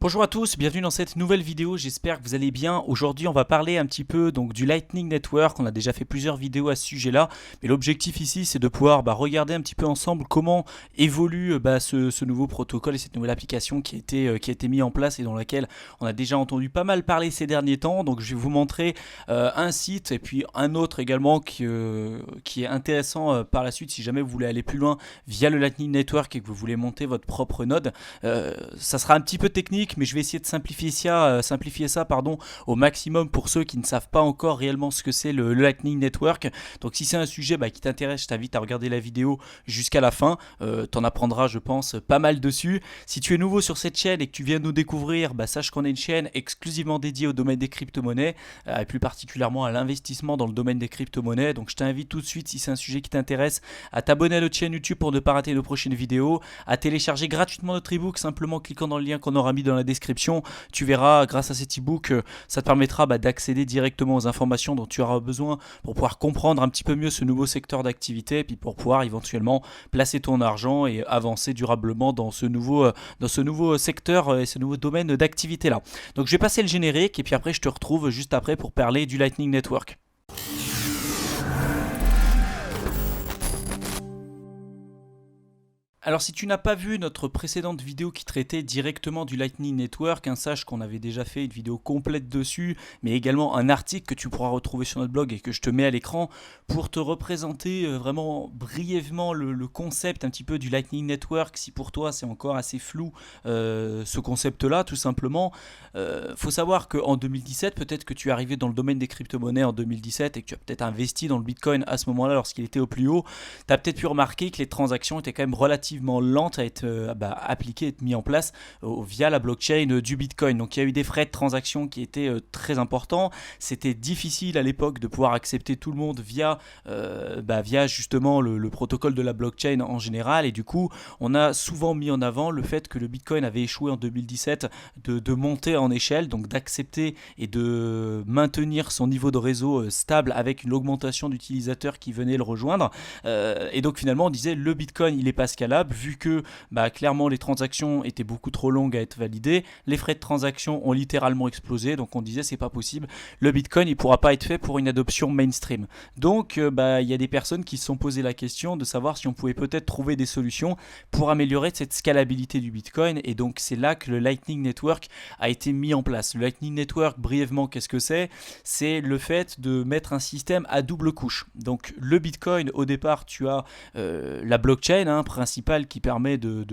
Bonjour à tous, bienvenue dans cette nouvelle vidéo, j'espère que vous allez bien. Aujourd'hui on va parler un petit peu du Lightning Network, on a déjà fait plusieurs vidéos à ce sujet là, mais l'objectif ici c'est de pouvoir regarder un petit peu ensemble comment évolue ce nouveau protocole et cette nouvelle application qui a été mis en place et dans laquelle on a déjà entendu pas mal parler ces derniers temps. Donc je vais vous montrer un site et puis un autre également qui est intéressant par la suite si jamais vous voulez aller plus loin via le Lightning Network et que vous voulez monter votre propre node. Ça sera un petit peu technique, mais je vais essayer de simplifier ça au maximum pour ceux qui ne savent pas encore réellement ce que c'est le Lightning Network. Donc si c'est un sujet qui t'intéresse, je t'invite à regarder la vidéo jusqu'à la fin. T'en apprendras, je pense, pas mal dessus. Si tu es nouveau sur cette chaîne et que tu viens nous découvrir, sache qu'on est une chaîne exclusivement dédiée au domaine des crypto-monnaies, et plus particulièrement à l'investissement dans le domaine des crypto-monnaies. Donc je t'invite tout de suite, si c'est un sujet qui t'intéresse, à t'abonner à notre chaîne YouTube pour ne pas rater nos prochaines vidéos, à télécharger gratuitement notre ebook simplement en cliquant dans le lien qu'on aura mis dans la description. Tu verras, grâce à cet ebook, ça te permettra d'accéder directement aux informations dont tu auras besoin pour pouvoir comprendre un petit peu mieux ce nouveau secteur d'activité et puis pour pouvoir éventuellement placer ton argent et avancer durablement dans ce nouveau secteur et ce nouveau domaine d'activité là. Donc je vais passer le générique et puis après je te retrouve juste après pour parler du Lightning Network. Alors si tu n'as pas vu notre précédente vidéo qui traitait directement du Lightning Network, sache qu'on avait déjà fait une vidéo complète dessus, mais également un article que tu pourras retrouver sur notre blog et que je te mets à l'écran pour te représenter vraiment brièvement le concept un petit peu du Lightning Network, si pour toi c'est encore assez flou ce concept-là tout simplement. Faut savoir qu'en 2017, peut-être que tu es arrivé dans le domaine des crypto-monnaies en 2017 et que tu as peut-être investi dans le Bitcoin à ce moment-là lorsqu'il était au plus haut, tu as peut-être pu remarquer que les transactions étaient quand même relativement lente à être appliquée, être mis en place via la blockchain du Bitcoin. Donc il y a eu des frais de transaction qui étaient très importants. C'était difficile à l'époque de pouvoir accepter tout le monde via justement le protocole de la blockchain en général. Et du coup, on a souvent mis en avant le fait que le Bitcoin avait échoué en 2017 de monter en échelle, donc d'accepter et de maintenir son niveau de réseau stable avec une augmentation d'utilisateurs qui venaient le rejoindre. Et donc finalement, on disait le Bitcoin, il n'est pas scalable vu que clairement les transactions étaient beaucoup trop longues à être validées, les frais de transaction ont littéralement explosé, donc on disait c'est pas possible, le Bitcoin il pourra pas être fait pour une adoption mainstream. Donc il y a des personnes qui se sont posé la question de savoir si on pouvait peut-être trouver des solutions pour améliorer cette scalabilité du Bitcoin, et donc c'est là que le Lightning Network a été mis en place. Le Lightning Network, brièvement, qu'est-ce que c'est? C'est le fait de mettre un système à double couche. Donc le Bitcoin, au départ, tu as la blockchain principale qui permet de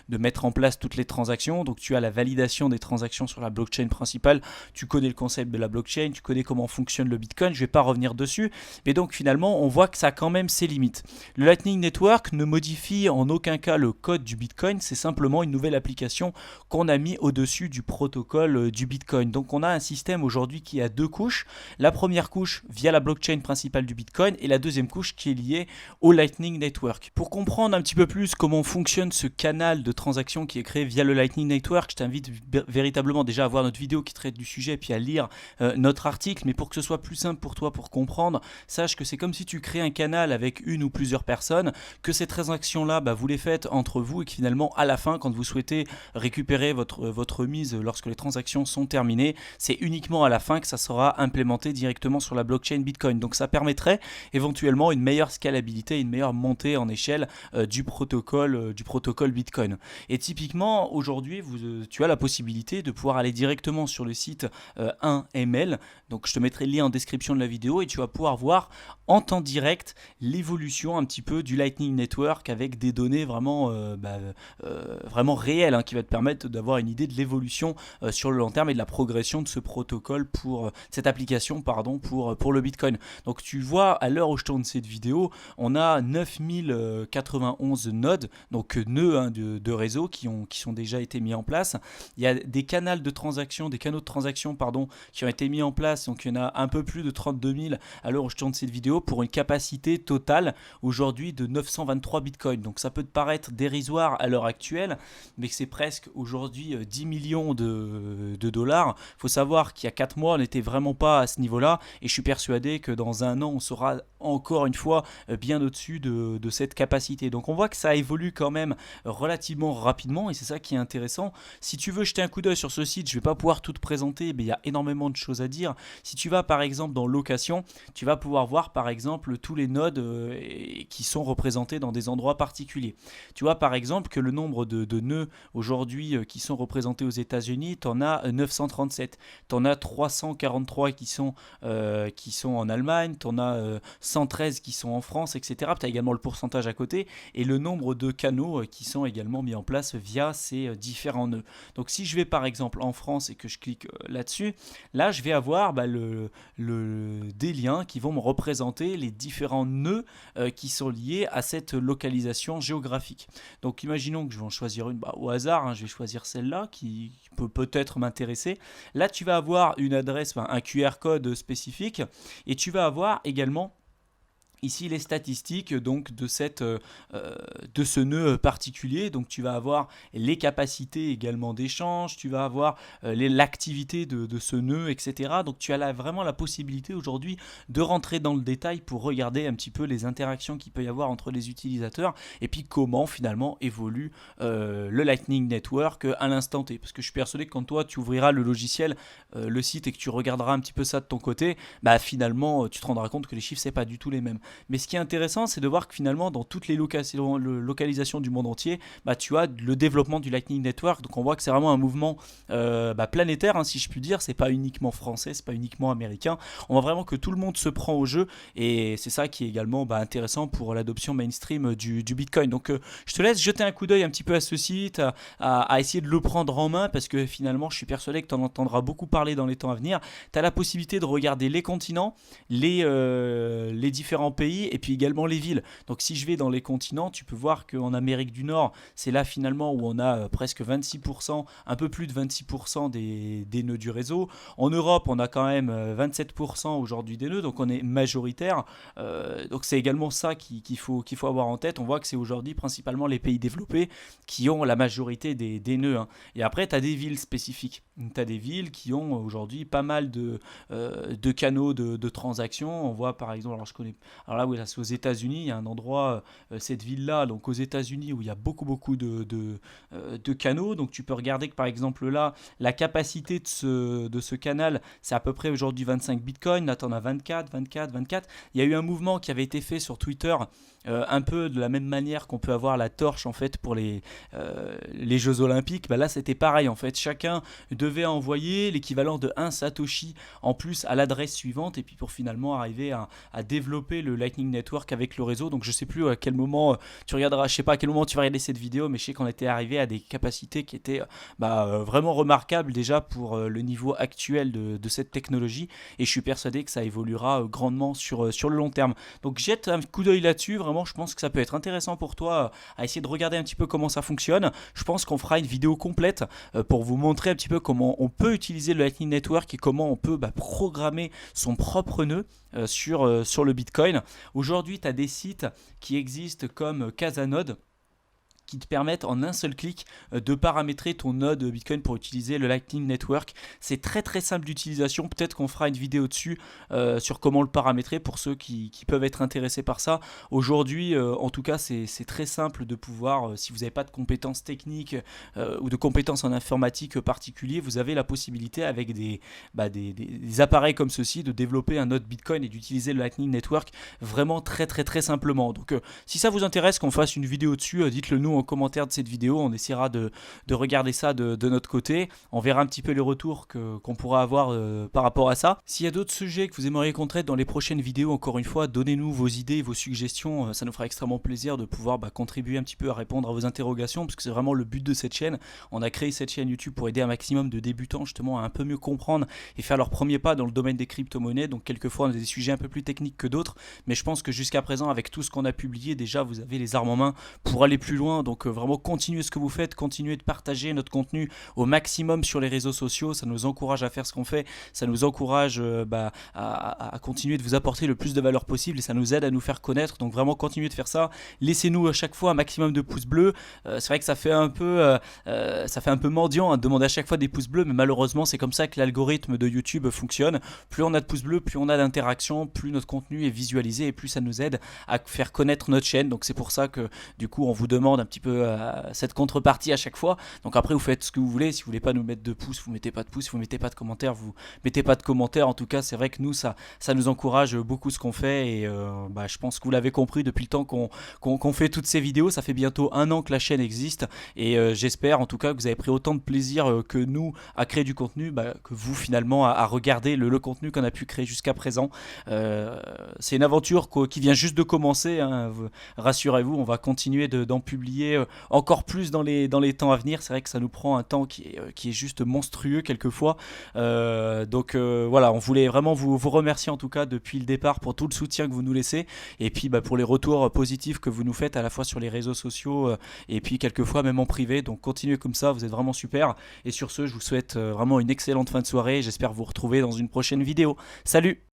mettre en place toutes les transactions. Donc tu as la validation des transactions sur la blockchain principale, tu connais le concept de la blockchain, tu connais comment fonctionne le Bitcoin, je ne vais pas revenir dessus, mais donc finalement on voit que ça a quand même ses limites. Le Lightning Network ne modifie en aucun cas le code du Bitcoin, c'est simplement une nouvelle application qu'on a mis au-dessus du protocole du Bitcoin. Donc on a un système aujourd'hui qui a deux couches, la première couche via la blockchain principale du Bitcoin et la deuxième couche qui est liée au Lightning Network. Pour comprendre un petit peu plus comment fonctionne ce canal de transaction qui est créé via le Lightning Network, je t'invite véritablement déjà à voir notre vidéo qui traite du sujet puis à lire notre article, mais pour que ce soit plus simple pour toi pour comprendre, sache que c'est comme si tu crées un canal avec une ou plusieurs personnes, que ces transactions-là, vous les faites entre vous et que finalement à la fin, quand vous souhaitez récupérer votre mise lorsque les transactions sont terminées, c'est uniquement à la fin que ça sera implémenté directement sur la blockchain Bitcoin. Donc ça permettrait éventuellement une meilleure scalabilité, une meilleure montée en échelle du protocole Bitcoin. Et typiquement aujourd'hui tu as la possibilité de pouvoir aller directement sur le site 1ML, donc je te mettrai le lien en description de la vidéo et tu vas pouvoir voir en temps direct l'évolution un petit peu du Lightning Network avec des données vraiment réelles qui va te permettre d'avoir une idée de l'évolution sur le long terme et de la progression de ce protocole pour cette application pour le Bitcoin. Donc tu vois, à l'heure où je tourne cette vidéo, on a 9091 nodes, donc nœuds de réseau qui sont déjà été mis en place. Il y a des canaux de transaction qui ont été mis en place, donc il y en a un peu plus de 32 000 à l'heure où je tourne cette vidéo pour une capacité totale aujourd'hui de 923 bitcoins. Donc ça peut te paraître dérisoire à l'heure actuelle, mais c'est presque aujourd'hui 10 millions de dollars. Il faut savoir qu'il y a 4 mois on n'était vraiment pas à ce niveau-là et je suis persuadé que dans un an on sera encore une fois bien au-dessus de cette capacité. Donc on voit que ça évolue quand même relativement rapidement et c'est ça qui est intéressant. Si tu veux jeter un coup d'œil sur ce site, je ne vais pas pouvoir tout te présenter, mais il y a énormément de choses à dire. Si tu vas par exemple dans location, tu vas pouvoir voir par exemple tous les nodes qui sont représentés dans des endroits particuliers. Tu vois par exemple que le nombre de nœuds aujourd'hui qui sont représentés aux États-Unis, tu en as 937. Tu en as 343 qui sont en Allemagne, tu en as 113 qui sont en France, etc. Tu as également le pourcentage à côté et le nombre de canaux qui sont également mis en place via ces différents nœuds. Donc si je vais par exemple en France et que je clique là-dessus, là je vais avoir des liens qui vont me représenter les différents nœuds qui sont liés à cette localisation géographique. Donc imaginons que je vais en choisir une au hasard, hein, je vais choisir celle-là qui peut peut-être m'intéresser. Là tu vas avoir une adresse, un QR code spécifique et tu vas avoir également ici les statistiques donc de ce nœud particulier. Donc tu vas avoir les capacités également d'échange, tu vas avoir l'activité de ce nœud, etc. Donc tu as vraiment la possibilité aujourd'hui de rentrer dans le détail pour regarder un petit peu les interactions qu'il peut y avoir entre les utilisateurs et puis comment finalement évolue le Lightning Network à l'instant T. Parce que je suis persuadé que quand toi tu ouvriras le logiciel, le site et que tu regarderas un petit peu ça de ton côté, finalement tu te rendras compte que les chiffres c'est pas du tout les mêmes. Mais ce qui est intéressant, c'est de voir que finalement, dans toutes les localisations du monde entier, tu as le développement du Lightning Network. Donc on voit que c'est vraiment un mouvement planétaire, hein, si je puis dire. C'est pas uniquement français, c'est pas uniquement américain. On voit vraiment que tout le monde se prend au jeu et c'est ça qui est également intéressant pour l'adoption mainstream du Bitcoin. Donc je te laisse jeter un coup d'œil un petit peu à ce site, à essayer de le prendre en main parce que finalement, je suis persuadé que tu en entendras beaucoup parler dans les temps à venir. Tu as la possibilité de regarder les continents, les différents pays et puis également les villes. Donc si je vais dans les continents, tu peux voir qu'en Amérique du Nord, c'est là finalement où on a presque 26%, un peu plus de 26% des nœuds du réseau. En Europe, on a quand même 27% aujourd'hui des nœuds, donc on est majoritaire. Donc c'est également ça qu'il faut avoir en tête. On voit que c'est aujourd'hui principalement les pays développés qui ont la majorité des nœuds. Hein. Et après, tu as des villes spécifiques. Tu as des villes qui ont aujourd'hui pas mal de canaux de transactions. On voit par exemple, alors là, oui, là, c'est aux États-Unis, il y a un endroit, cette ville-là, donc aux États-Unis, où il y a beaucoup de canaux. Donc tu peux regarder que par exemple là, la capacité de ce canal, c'est à peu près aujourd'hui 25 bitcoins. Là, tu en as 24. Il y a eu un mouvement qui avait été fait sur Twitter, un peu de la même manière qu'on peut avoir la torche en fait pour les Jeux Olympiques. Là, c'était pareil en fait. Chacun devait envoyer l'équivalent de 1 Satoshi en plus à l'adresse suivante et puis pour finalement arriver à développer le Lightning Network avec le réseau. Donc je sais plus à quel moment tu regarderas, je sais pas à quel moment tu vas regarder cette vidéo, mais je sais qu'on était arrivé à des capacités qui étaient vraiment remarquables déjà pour le niveau actuel de cette technologie et je suis persuadé que ça évoluera grandement sur le long terme. Donc jette un coup d'œil là-dessus, vraiment je pense que ça peut être intéressant pour toi à essayer de regarder un petit peu comment ça fonctionne. Je pense qu'on fera une vidéo complète pour vous montrer un petit peu comment on peut utiliser le Lightning Network et comment on peut programmer son propre nœud sur le Bitcoin. Aujourd'hui, tu as des sites qui existent comme Casanode qui te permettent en un seul clic de paramétrer ton node Bitcoin pour utiliser le Lightning Network. C'est très simple d'utilisation. Peut-être qu'on fera une vidéo dessus sur comment le paramétrer pour ceux qui peuvent être intéressés par ça. Aujourd'hui, en tout cas, c'est très simple de pouvoir, si vous n'avez pas de compétences techniques ou de compétences en informatique particulier, vous avez la possibilité avec des appareils comme ceci de développer un node Bitcoin et d'utiliser le Lightning Network vraiment très simplement. Donc si ça vous intéresse qu'on fasse une vidéo dessus, dites-le nous en commentaire de cette vidéo, on essaiera de regarder ça de notre côté, on verra un petit peu les retours qu'on pourra avoir par rapport à ça. S'il y a d'autres sujets que vous aimeriez qu'on traite dans les prochaines vidéos, encore une fois, donnez-nous vos idées, vos suggestions, ça nous fera extrêmement plaisir de pouvoir contribuer un petit peu à répondre à vos interrogations, parce que c'est vraiment le but de cette chaîne. On a créé cette chaîne YouTube pour aider un maximum de débutants justement à un peu mieux comprendre et faire leurs premiers pas dans le domaine des crypto-monnaies, donc quelquefois on a des sujets un peu plus techniques que d'autres, mais je pense que jusqu'à présent avec tout ce qu'on a publié, déjà vous avez les armes en main pour aller plus loin donc vraiment continuez ce que vous faites, continuez de partager notre contenu au maximum sur les réseaux sociaux, ça nous encourage à faire ce qu'on fait, ça nous encourage à continuer de vous apporter le plus de valeur possible et ça nous aide à nous faire connaître, donc vraiment continuez de faire ça. Laissez-nous à chaque fois un maximum de pouces bleus. C'est vrai que ça fait un peu mendiant de demander à chaque fois des pouces bleus, mais malheureusement c'est comme ça que l'algorithme de YouTube fonctionne. Plus on a de pouces bleus, plus on a d'interactions, plus notre contenu est visualisé et plus ça nous aide à faire connaître notre chaîne. Donc c'est pour ça que du coup on vous demande un petit peu cette contrepartie à chaque fois. Donc après vous faites ce que vous voulez, si vous voulez pas nous mettre de pouces, vous mettez pas de pouces, si vous mettez pas de commentaires, vous mettez pas de commentaires. En tout cas c'est vrai que nous ça nous encourage beaucoup ce qu'on fait et je pense que vous l'avez compris depuis le temps qu'on fait toutes ces vidéos. Ça fait bientôt 1 an que la chaîne existe et j'espère en tout cas que vous avez pris autant de plaisir que nous à créer du contenu, que vous finalement à regarder le contenu qu'on a pu créer jusqu'à présent. C'est une aventure qui vient juste de commencer, hein, rassurez-vous, on va continuer d'en publier encore plus dans les temps à venir. C'est vrai que ça nous prend un temps qui est juste monstrueux quelquefois, donc voilà, on voulait vraiment vous remercier en tout cas depuis le départ pour tout le soutien que vous nous laissez et puis pour les retours positifs que vous nous faites à la fois sur les réseaux sociaux et puis quelquefois même en privé. Donc continuez comme ça, vous êtes vraiment super et sur ce je vous souhaite vraiment une excellente fin de soirée et j'espère vous retrouver dans une prochaine vidéo. Salut!